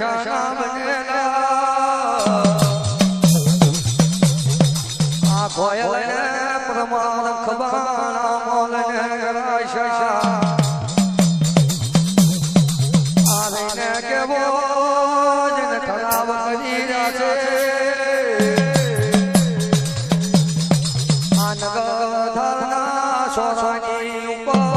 નશાના બનેલા આ કોયલને પ્રમાણ ખબાના મોલને રાશા આને કેવો જન ખરાબ કરી રાશે આ નગરના સોસાની ઉપર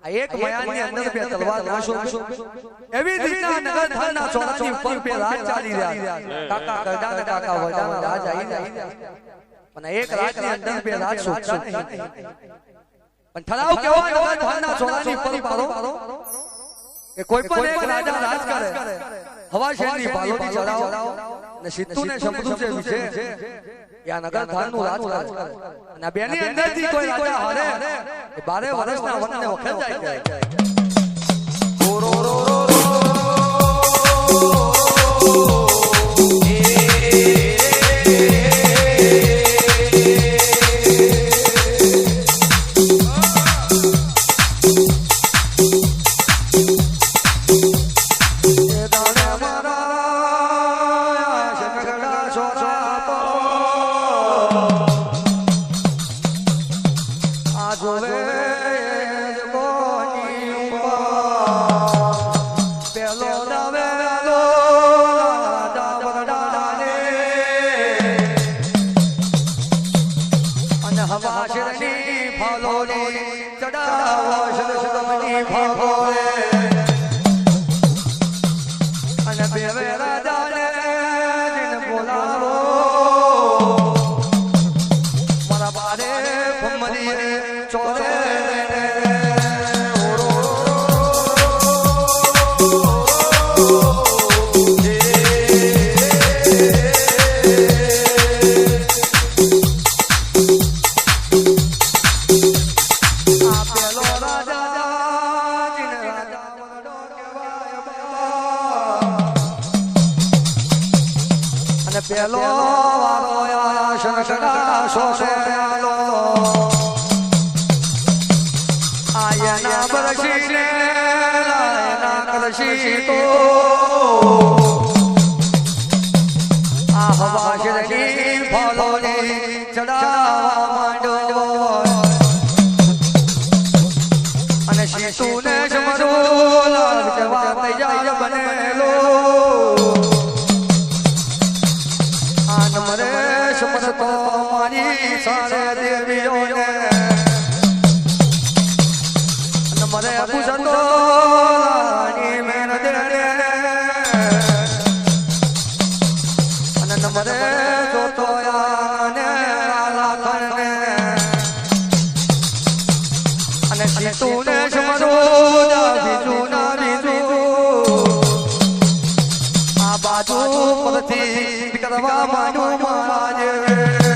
એક મયાની અંદર બે તલવાર ના શોભે એવી રીતના નગર ધારના ચોરાની ઉપર બે રાત ચાલી રહ્યા કાકા કરડા ને કાકા વડાના રાજ આવી રહ્યા અને એક રાતની અંદર બે રાત શોધતા નહીં પણ ઠરાવ કેવો નગર ધારના ચોરાની ઉપર પારો કે કોઈ પણ એક રાજા રાજ કરે હવા શેરની બાલોની ચડાવ ને સિદ્ધુને શબ્દુ છે વિશે યા નગર ધારનું રાજ કરે અને બેની અંદરથી કોઈ રાજા હારે એ 12 વર્ષના વનને વખત જાય રો રો રો પેલો વારો આયા શંકરા સોસેલો આયના બરસીને લાયના કરશી તો આ હવા શિરડી ફોલોની ચડાવા માંડો અને શીશુને સમરો લાગ જવા તૈયાર બનેલો આનમરે સમરતો મારી સારે દેવીઓને નમરે પૂજતો લાની મેન દે અને નમરે જોતો યાને લાખને અને શીશુને સમરો બીજું ના બીજું આ બાજુ પરથી કરવા માંડું મહારાજ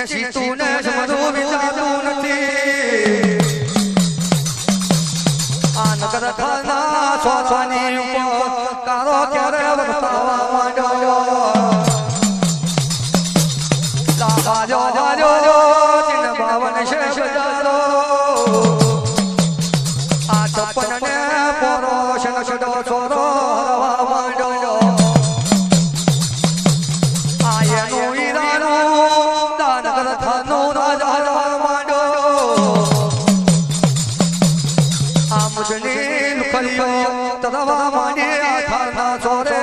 શીતુને સમજવું વિચારતું નથી આ નગર ખાના સોસવાની ઉપર કારો ક્યારે વર્તાવા માંડ્યો લાજો જાજો ચિન બાવન શેષ જાજો આ છપ્પન ને પોરો શનશડો છોરો હરવા માંડ્યો આ એનું ઈરાનું નો રાજા માંડો આ મુજની લુખરીઓ તરવા માંડે આથાના ચોરે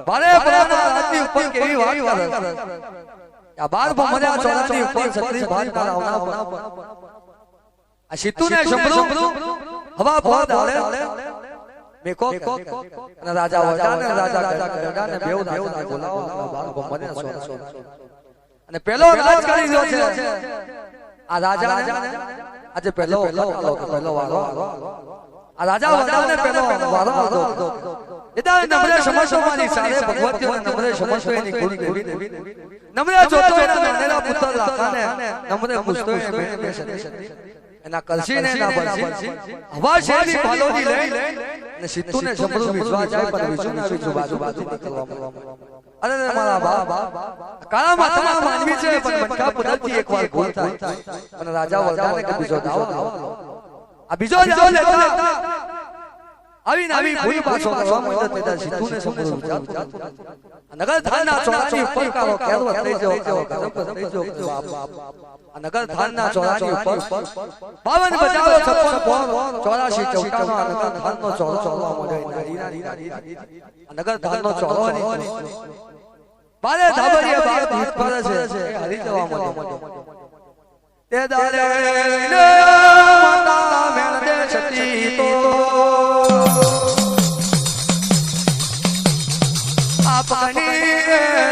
બારે બરાબર આદમી ઉપર કેવી વાત કરે આ બાર ભમર્યા ચોરાની ઉપર સત્રી ભાત બનાવના આ શીતુને સંભળું હવા બહુ ડાલે મેકો અને રાજા વરદાને રાજા કરડાને બેવ રાજા બોલાવો બાર ભમર્યા ચોરા અને પેલો રાજ કરી રહ્યો છે આ રાજા આજે પેલો વારો આ રાજા વરદાને પેલો વારો હતો એદા નમ્રે સમસ્તોની સારે ભગવતીઓને નમ્રે સમસ્તો એની ગુણ દેવી નમ્રે જોતો એના નંદેલા પુત્ર લાખાને નમ્રે પૂછતો એ બેને બેસે એના કલસીને ના બલસી હવા શેરી પાલોની લઈ ને સિત્તુને સંભળું વિશ્વા જાય પણ વિષ્ણુ વિષ્ણુ બાજુ નીકળવા અરે મારા બાપ કાળા માથામાં માનવી છે પણ મટકા પુદરથી એકવાર ભૂલ થાય અને રાજા વરદાને કે બીજો દાવ આ બીજો દાવ લેતા આવી ભૂલ પાછો કરવા માંડ્યો તેદા સિત્તુને સંભળું વિચાર નગર ધારના ચોરાની ઉપર કારો કેરવો થઈ ગયો થઈ ગયો આ નગર ધારના ચોરાની ઉપર 52 બજાવો 56 પોર 84 ચૌટામાં નગર ધારનો ચોરો ચોરવા માંડ્યો નગર ધારનો ચોરો બારે ધાબરીએ બાર ભીત પડે છે હરી જવા માંડ્યો તે દારે ને માતા મેળ દે છતી તો આપની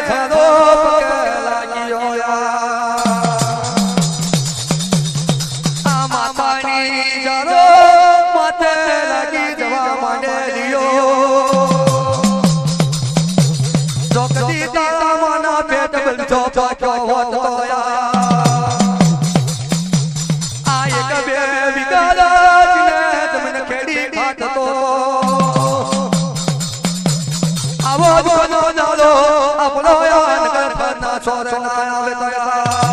ધરો પગે લાગ્યો આ માતાની જરો માથે લાગી જવા માંડેલિયો જોકદી તારા માના પેટ બંધો પાક્યો હોત તો આ એક બે વિગારાજને તમને ખેડી ખાટતો આવો જોનો નાલો આપણો નગર ફરના છોરણા આવે તયા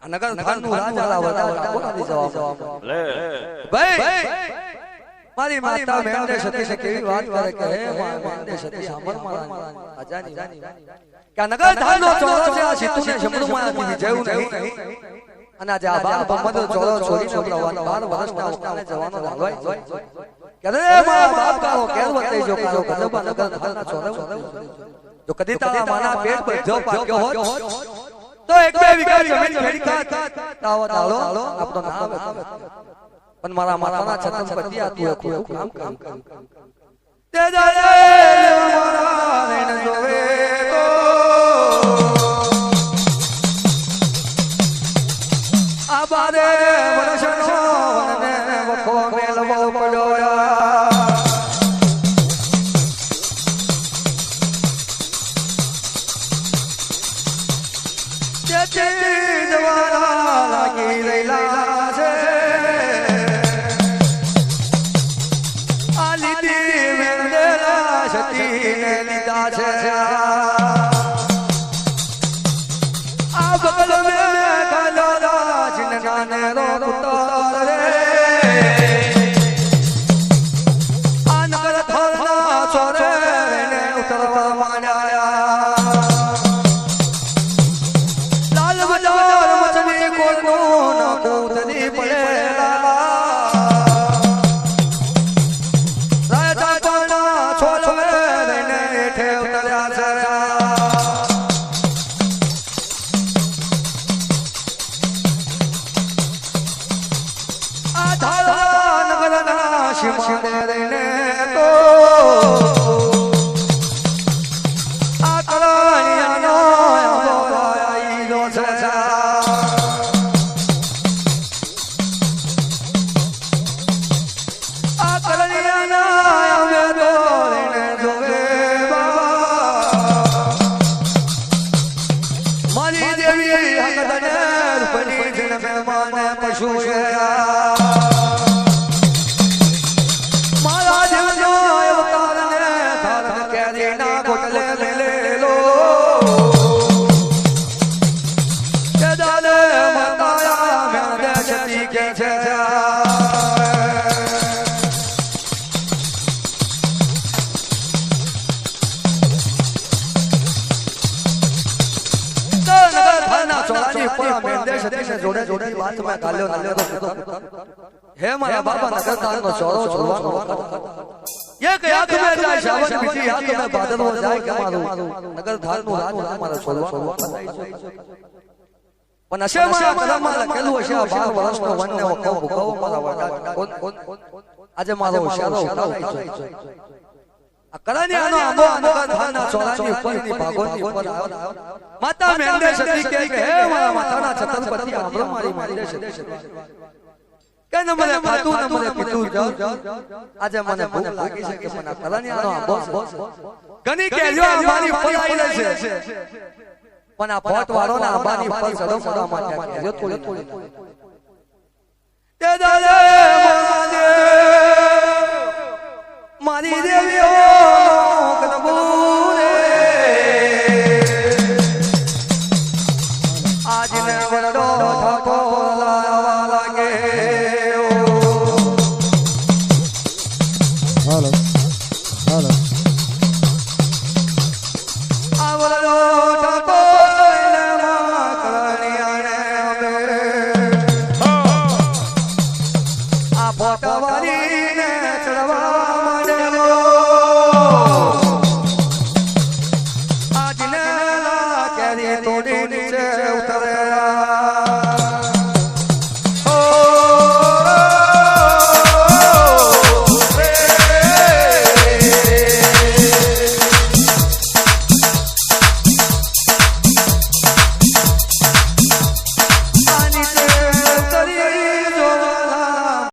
નગર ધાનનું રાજા વડા કોનાથી જવાબ લે ભાઈ મારી માતા મેંદે સતી કેવી વાત કરે કે હે મેંદે સતી સાંભળ મારા આજાની કે નગર ધાનનો ચોરો છે આ સીતુને જમણુમાં જેવું નહીં અને આજે આ બાર ભમદો ચોરો છોડીને પ્રવાન 12 વર્ષના ઓકાને જવાનો લાગવાય કે રે મારા બાપ કાળો કેરવતે જો કાળો ગજબા નગર ધાનના ચોરો જો કદી તારા માના પેટ પર જો પાક્યો હોત તો એક બે વીઘા જમીન ભેડી કાત તાવો તાળો આપણો નામ પણ મારા માતાના છતન પતિ આતું આખું કામ તે જાય મારા રેણ જોવે તો આ બારે વર્ષનો વનને વખો મેલવો પડ્યો જવાના લાગી રહેલા છે આ લીધી મેળેલા સતીને લીધા છે આ બગલ મેં કાલા જિનનાને રો પુત્ર રે આ નગર થાના ચોરે ને ઉતરવા માંડ્યા જોડે જોડે વાત માં ગાલ્યો હે મારા બાપા નગર ધાનનો ચોરો છોડવાનો એક હાથ મે જાય શાવન બીજી હાથ મે ભાદરવો જાય કે મારું નગર ધાનનું રાજ તમારો છોડવાનો પણ હશે મારા કદમમાં લખેલું હશે આ 12 વર્ષનો વનને વખો ભૂખવો મારા વડા કોણ આજે મારો હોશિયારો ઉતારાય છે આ કરાનિયાનો આંબો નગર ધાનના ચોરાની ઉપરની ભાગોની ઉપર આવ્યો માતા મેંદે સતી કે હે મારા માતાના છતન પતિ આંબરો મારી મેંદે સતી કે ન મને ખાતું ન મને પીતું આજે મને ભૂખ લાગી છે કે મને કરાનિયાનો આંબો ઘણી કેજો અમારી ઉપર આવી છે પણ આ પોટ વાળો ના આંબાની ઉપર ચડો ચડવા માટે કેજો થોડી થોડી તે દાદે મારી દેવીઓ કદબૂરે આજને વરડો